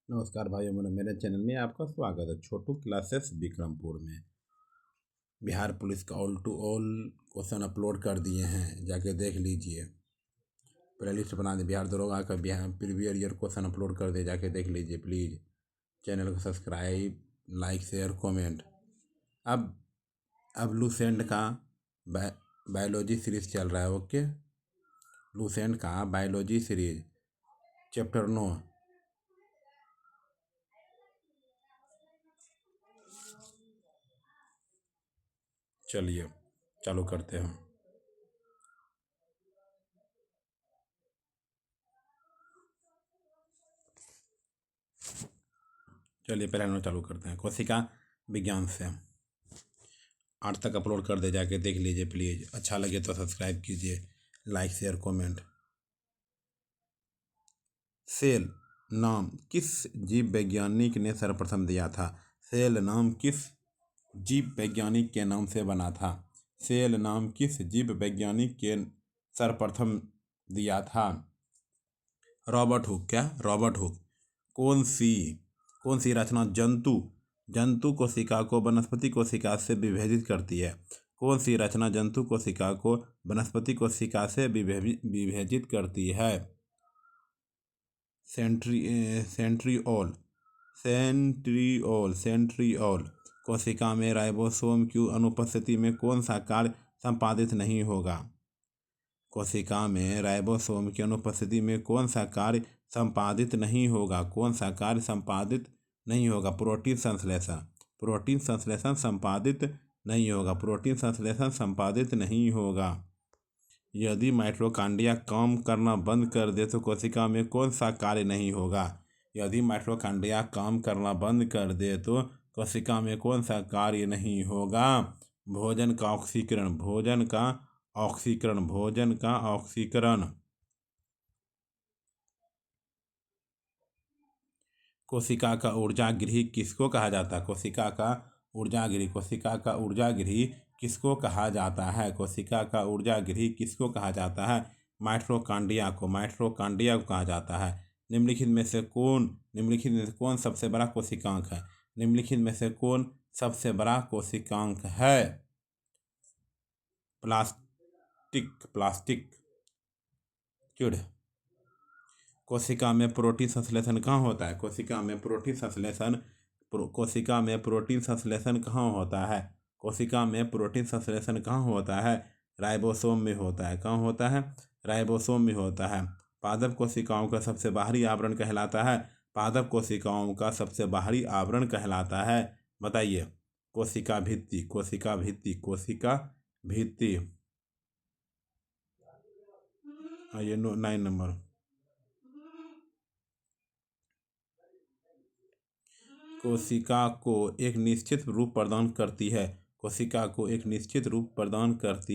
नमस्कार भाइयों बहनों, मेरे चैनल में आपका स्वागत है। छोटू क्लासेस विक्रमपुर में बिहार पुलिस का all to all question upload कर दिए हैं, जाके देख लीजिए। प्ले लिस्ट बना दी, बिहार दरोगा का Bihar previous year question upload कर दिए, जाके देख लीजिए प्लीज़। चैनल को सब्सक्राइब, लाइक, शेयर, कमेंट। अब लूसेंट का बायोलॉजी सीरीज चल रहा है। ओके, लूसेंट का बायोलॉजी सीरीज चैप्टर 9। चलिए चालू करते हैं। चलिए पहले नोट चालू करते हैं। कोशिका विज्ञान से 8 तक अपलोड कर दे, जाके देख लीजिए प्लीज़। अच्छा लगे तो सब्सक्राइब कीजिए, लाइक, शेयर, कमेंट। सेल नाम किस जीव वैज्ञानिक ने सर्वप्रथम दिया था? सेल नाम किस जीव वैज्ञानिक के नाम से बना था? सेल नाम किस जीव वैज्ञानिक के सर्वप्रथम दिया था? Robert Hooke. क्या? Robert Hooke. कौन सी रचना जंतु कोशिका को वनस्पति कोशिका से विभेदित करती है? कौन सी रचना जंतु कोशिका को वनस्पति कोशिका से विभेदित करती है? सेंट्रिओल। कोशिका में राइबोसोम की अनुपस्थिति में कौन सा कार्य संपादित नहीं होगा? कोशिका में राइबोसोम की अनुपस्थिति में कौन सा कार्य संपादित नहीं होगा? कौन सा कार्य संपादित नहीं होगा? प्रोटीन संश्लेषण संपादित नहीं होगा। प्रोटीन संश्लेषण संपादित नहीं होगा। यदि माइटोकॉन्ड्रिया काम करना बंद कर दे तो कोशिका में कौन सा कार्य नहीं होगा? यदि माइटोकॉन्ड्रिया काम करना बंद कर दे तो कोशिका में कौन सा कार्य नहीं होगा? भोजन का ऑक्सीकरण। कोशिका का ऊर्जागृह किसको कहा जाता है? कोशिका का ऊर्जागृह किसको कहा जाता है? कोशिका का ऊर्जागृह किसको कहा जाता है? माइटोकॉन्ड्रिया को कहा जाता है। निम्नलिखित में से कौन सबसे बड़ा कोशिकांक है? निम्नलिखित में से कौन सबसे बड़ा कोशिकांक है? प्लास्टिक क्यों? कोशिका में प्रोटीन संश्लेषण कहाँ होता है? कोशिका में प्रोटीन संश्लेषण कहाँ होता है? कोशिका में प्रोटीन संश्लेषण कहाँ होता है? राइबोसोम में होता है। कहाँ होता है? राइबोसोम में होता है। पादप कोशिकाओं का सबसे बाहरी आवरण कहलाता है। पादप कोशिकाओं का सबसे बाहरी आवरण कहलाता है। बताइए। कोशिका भित्ति। ये 9 नंबर। कोशिका को एक निश्चित रूप प्रदान करती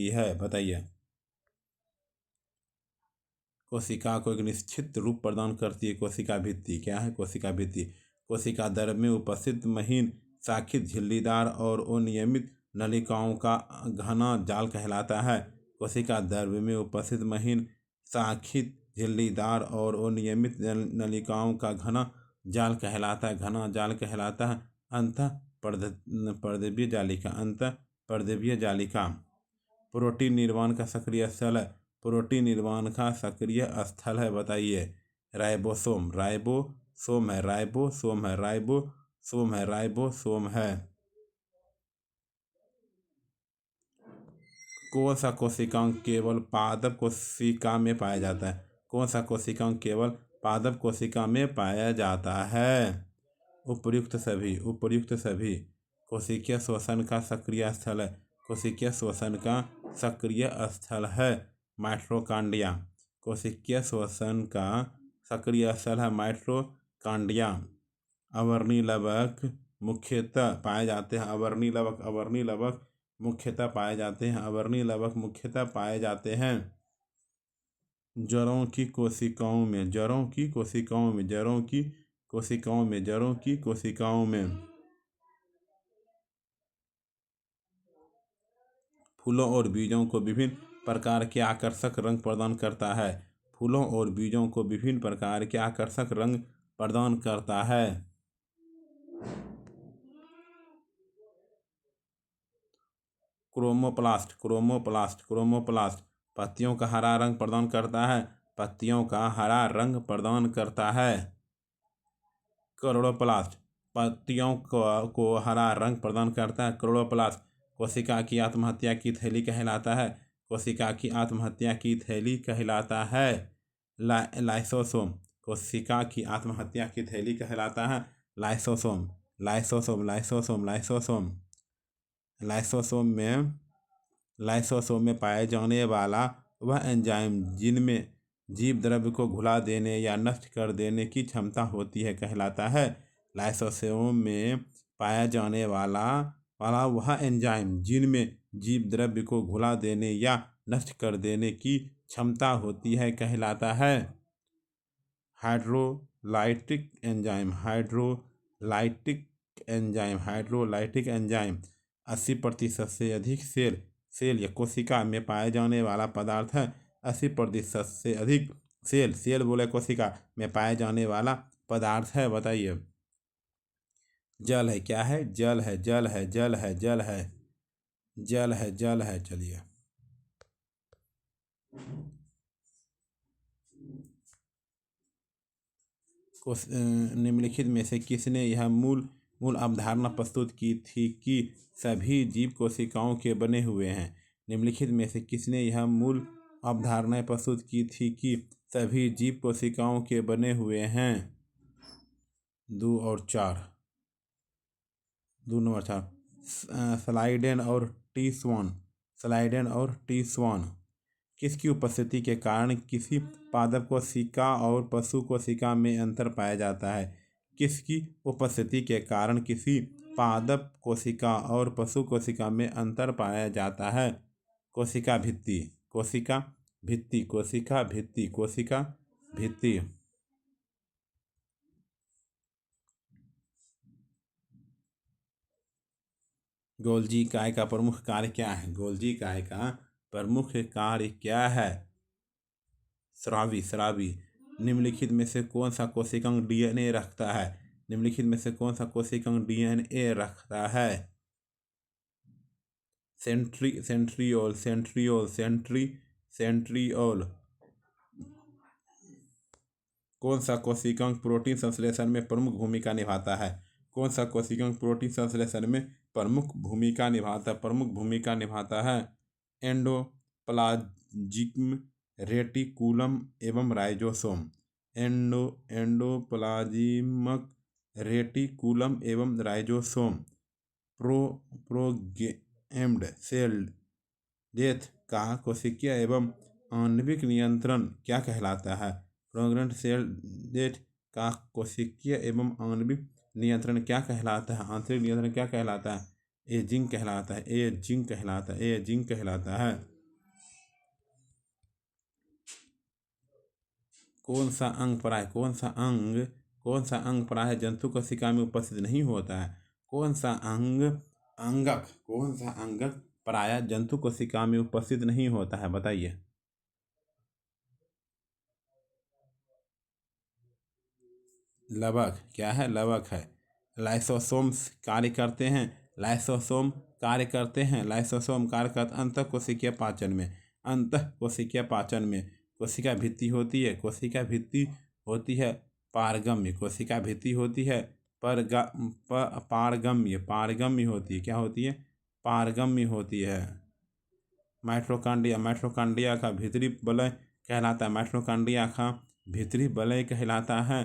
है। बताइए। कोशिका को एक निश्चित रूप प्रदान करती है कोशिका भित्ति। क्या है? कोशिका भित्ति। कोशिका द्रव्य में उपस्थित महीन शाखित झिल्लीदार और अनियमित नलिकाओं का घना जाल कहलाता है। कोशिका द्रव्य में उपस्थित महीन शाखित झिल्लीदार और अनियमित नलिकाओं का घना जाल कहलाता है। अंतःपर्दीय जालिका। प्रोटीन निर्माण का सक्रिय स्थल है। बताइए। राइबोसोम है। कौन सा कोशिकांग केवल पादप कोशिका में पाया जाता है? कौन सा कोशिकांग केवल पादप कोशिका में पाया जाता है? उपर्युक्त सभी। कोशिकीय श्वसन का सक्रिय स्थल है। माइटोकॉन्ड्रिया। कोशिकीय श्वसन का सक्रिय स्थल है माइटोकॉन्ड्रिया। अवर्णीय लवक मुख्यतः पाए जाते हैं। मुख्यतः पाए जाते हैं। जड़ों की कोशिकाओं में फूलों और बीजों को विभिन्न प्रकार के आकर्षक रंग प्रदान करता है। प्रदान करता है। क्रोमोप्लास्ट क्रोमोप्लास्ट क्रोमोप्लास्ट पत्तियों का हरा रंग प्रदान करता है। पत्तियों का हरा रंग प्रदान करता है। क्लोरोप्लास्ट पत्तियों को हरा रंग प्रदान करता है। क्लोरोप्लास्ट कोशिका की आत्महत्या की थैली कहलाता है। कोशिका की आत्महत्या की थैली कहलाता है। लाइसोसोम कोशिका की आत्महत्या की थैली कहलाता है। Lysosome lysosome lysosome lysosome lysosome में पाए जाने वाला वह एंजाइम जिनमें जीव द्रव्य को घुला देने या नष्ट कर देने की क्षमता होती है कहलाता है। लाइसोसोम में पाया जाने वाला वह एंजाइम जिनमें जीव द्रव्य को घुला देने या नष्ट कर देने की क्षमता होती है कहलाता है। हाइड्रोलाइटिक एंजाइम हाइड्रोलाइटिक एंजाइम 80% से अधिक सेल या कोशिका में पाए जाने वाला पदार्थ है। 80% से अधिक सेल बोले कोशिका में पाए जाने वाला पदार्थ है। बताइए जल है क्या है? जल है जल है जल है जल है जल है जल है। चलिए निम्नलिखित में से किसने यह मूल अवधारणा प्रस्तुत की थी कि सभी जीव कोशिकाओं के बने हुए हैं? निम्नलिखित में से किसने यह मूल अवधारणा प्रस्तुत की थी कि सभी जीव कोशिकाओं के बने हुए हैं? 2 और 4 2 नंबर 4 स्लाइडेन और टी स्वान किसकी उपस्थिति के कारण किसी पादप कोशिका और पशु कोशिका में अंतर पाया जाता है? किसकी उपस्थिति के कारण किसी पादप कोशिका और पशु कोशिका में अंतर पाया जाता है? कोशिका भित्ति कोशिका भित्ति कोशिका भित्ति कोशिका भित्ति। गोल्जी काय का प्रमुख कार्य क्या है? गोल्जी काय का प्रमुख कार्य क्या है? स्रावी। निम्नलिखित में से कौन सा कोशिकांग डीएनए रखता है? निम्नलिखित में से कौन सा कोशिकांग डीएनए रखता है? सेंट्रियोल। कौन सा कोशिकांग प्रोटीन संश्लेषण में प्रमुख भूमिका निभाता है? कौन सा कोशिकांग प्रोटीन संश्लेषण में प्रमुख भूमिका निभाता है? एंडोप्लाज्मिक रेटिकुलम एवं राइबोसोम। एंडोप्लाज्मिक रेटिकुलम एवं राइबोसोम प्रोग्राम्ड सेल डेथ का कोशिकीय एवं आणविक नियंत्रण क्या कहलाता है? प्रोग्राम्ड सेल डेथ का कोशिकीय एवं आणविक नियंत्रण क्या कहलाता है? आंतरिक नियंत्रण क्या कहलाता है? एजिंग कहलाता है। कौन सा अंग प्राय जंतु कोशिका में उपस्थित नहीं होता है? कौन सा अंगक प्राय जंतु कोशिका में उपस्थित नहीं होता है? बताइए। लवक क्या है? लवक है। लाइसोसोम कार्य करते हैं अंतःकोशिकीय पाचन में कोशिका भित्ति होती है। पारगम्य कोशिका भित्ति होती है। पारगम्य होती है। क्या होती है? पारगम्य होती है। माइटोकॉन्ड्रिया का भीतरी वलय कहलाता है।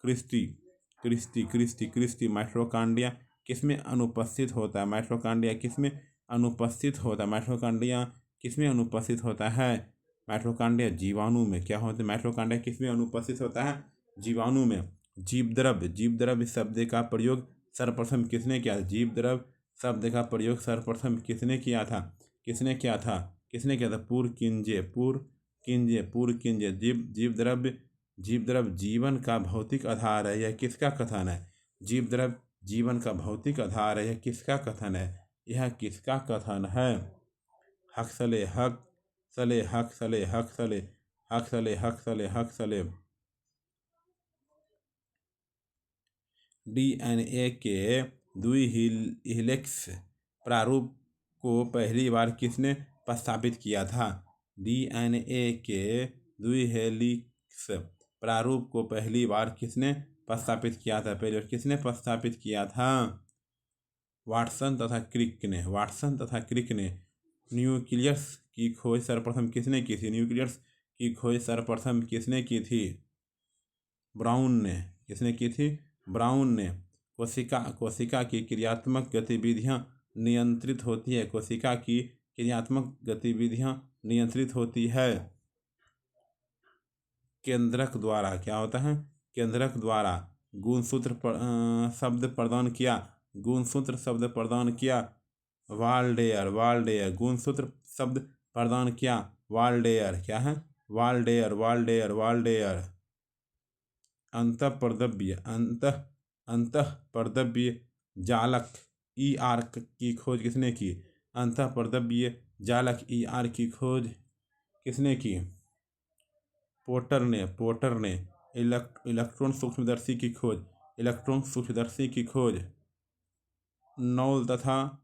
क्रिस्टी माइटोकॉन्ड्रिया किसमें अनुपस्थित होता है? माइटोकॉन्ड्रिया जीवाणु में। क्या होता है? माइटोकॉन्ड्रिया किसमें अनुपस्थित होता है? जीवाणु में। जीव द्रव्य शब्द का प्रयोग सर्वप्रथम किसने किया? जीव द्रव्य शब्द का प्रयोग सर्वप्रथम किसने किया था? पुरकिंजे। जीव द्रव्य जीवन का भौतिक आधार है। यह किसका कथन है? जीव द्रव्य जीवन का भौतिक आधार है। यह किसका कथन है? हक्सले। डीएनए के द्विहिलेक्स प्रारूप को पहली बार किसने प्रस्तावित किया था? डीएनए के द्विहेलिक्स प्रारूप को पहली बार किसने प्रस्तावित किया था? पहले किसने प्रस्तावित किया था? वाटसन तथा क्रिक ने न्यूक्लियस की खोज सर्वप्रथम किसने की थी? न्यूक्लियस की खोज सर्वप्रथम किसने की थी? ब्राउन ने। किसने की थी? ब्राउन ने। कोशिका की क्रियात्मक गतिविधियां नियंत्रित होती है। कोशिका की क्रियात्मक गतिविधियां नियंत्रित होती है केंद्रक द्वारा। क्या होता है? केंद्रक द्वारा। गुणसूत्र शब्द प्रदान किया। गुणसूत्र शब्द प्रदान किया वाल्डेयर। गुणसूत्र शब्द प्रदान किया वाल्डेयर। क्या है? वाल्डेयर। अंतःपर्दव्य जालक ER की खोज किसने की? अंतःपर्दव्य जालक ER की खोज किसने की? पोर्टर ने। इलेक्ट्रॉन सूक्ष्मदर्शी की खोज नौल तथा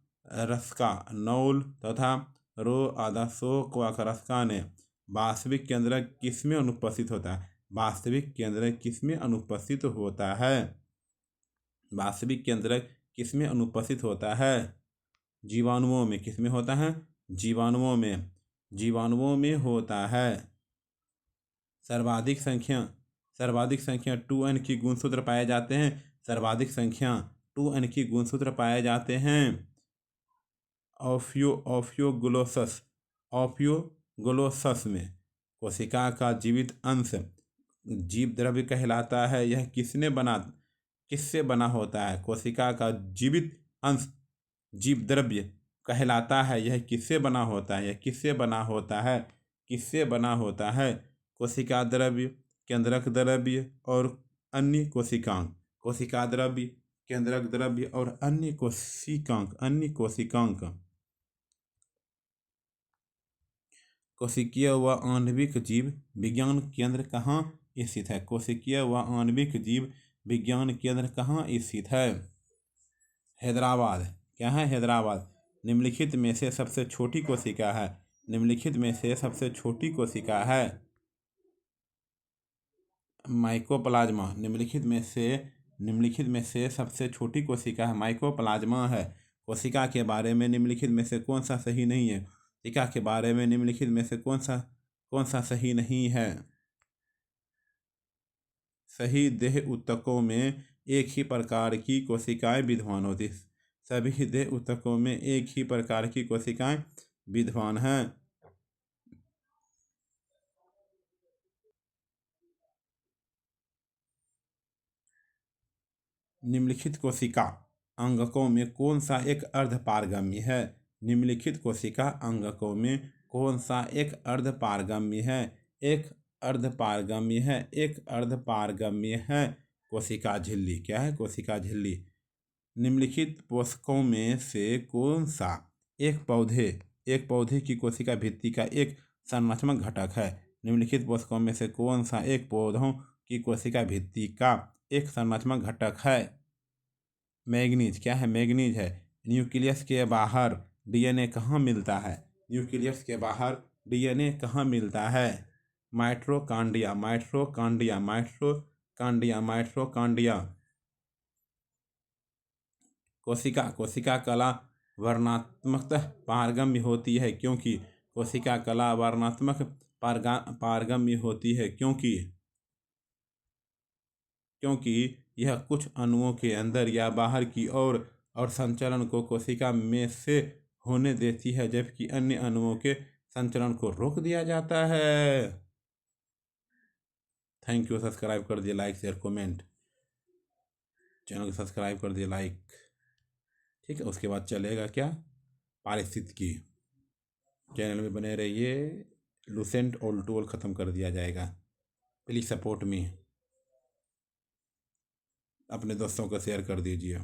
रस्का ने। वास्तविक केंद्रक किसमें अनुपस्थित होता है? वास्तविक केंद्रक किसमें अनुपस्थित होता है? वास्तविक केंद्रक किसमें अनुपस्थित होता है? जीवाणुओं में। किसमें होता है? जीवाणुओं में होता है। सर्वाधिक संख्या 2n की गुणसूत्र पाए जाते हैं। सर्वाधिक संख्या 2n की गुणसूत्र पाए जाते हैं ओफियोग्लोसस में। कोशिका का जीवित अंश जीव द्रव्य कहलाता है। यह किससे बना होता है? कोशिका का जीवित अंश जीव द्रव्य कहलाता है। यह किससे बना होता है? किससे बना होता है? कोशिका द्रव्य, केंद्रक द्रव्य और अन्य कोशिकांग। कोशिका द्रव्य, केंद्रक द्रव्य और अन्य कोशिकांग। कोशिकीय व आणविक जीव विज्ञान केंद्र कहाँ स्थित है? कोशिकीय व आणविक जीव विज्ञान केंद्र कहाँ स्थित है? हैदराबाद। क्या है? हैदराबाद। निम्नलिखित में से सबसे छोटी कोशिका है। माइकोप्लाज्मा। निम्नलिखित में से सबसे छोटी कोशिका है माइकोप्लाज्मा है। कोशिका के बारे में निम्नलिखित में से कौन सा सही नहीं है? कोशिका के बारे में निम्नलिखित में से कौन सा सही नहीं है? सही देह ऊतकों में एक ही प्रकार की कोशिकाएं विद्यमान होती। सभी देह ऊतकों में एक ही प्रकार की कोशिकाएं विद्यमान हैं। निम्नलिखित कोशिका अंगकों में कौन सा एक अर्धपारगम्य है? निम्नलिखित कोशिका अंगकों में कौन सा एक अर्धपारगम्य है? एक अर्धपारगम्य है कोशिका झिल्ली। क्या है? कोशिका झिल्ली। निम्नलिखित पोषकों में से कौन सा एक पौधे की कोशिका भित्ति का एक संरचनात्मक घटक है? निम्नलिखित पोषकों में से कौन सा एक पौधों की कोशिका भित्ति का एक संरचनात्मक घटक है? मैग्नीज। क्या है? मैग्नीज है। न्यूक्लियस के बाहर DNA कहाँ मिलता है? न्यूक्लियस के बाहर DNA कहाँ मिलता है? माइटोकॉन्ड्रिया। कोशिका कला वर्णनात्मक पारगम्य होती है क्योंकि कोशिका कला वर्णनात्मक पारगम्य होती है क्योंकि यह कुछ अणुओं के अंदर या बाहर की ओर और संचलन को कोशिका में से होने देती है, जबकि अन्य अणुओं के संचलन को रोक दिया जाता है। Thank you. सब्सक्राइब कर दिए, लाइक शेयर कमेंट, चैनल को सब्सक्राइब कर दिए, लाइक। ठीक है, उसके बाद चलेगा क्या? पारिस्थितिकी। चैनल में बने रहिए। लूसेंट और टोल ख़त्म कर दिया जाएगा। Please support me. अपने दोस्तों को शेयर कर दीजिए।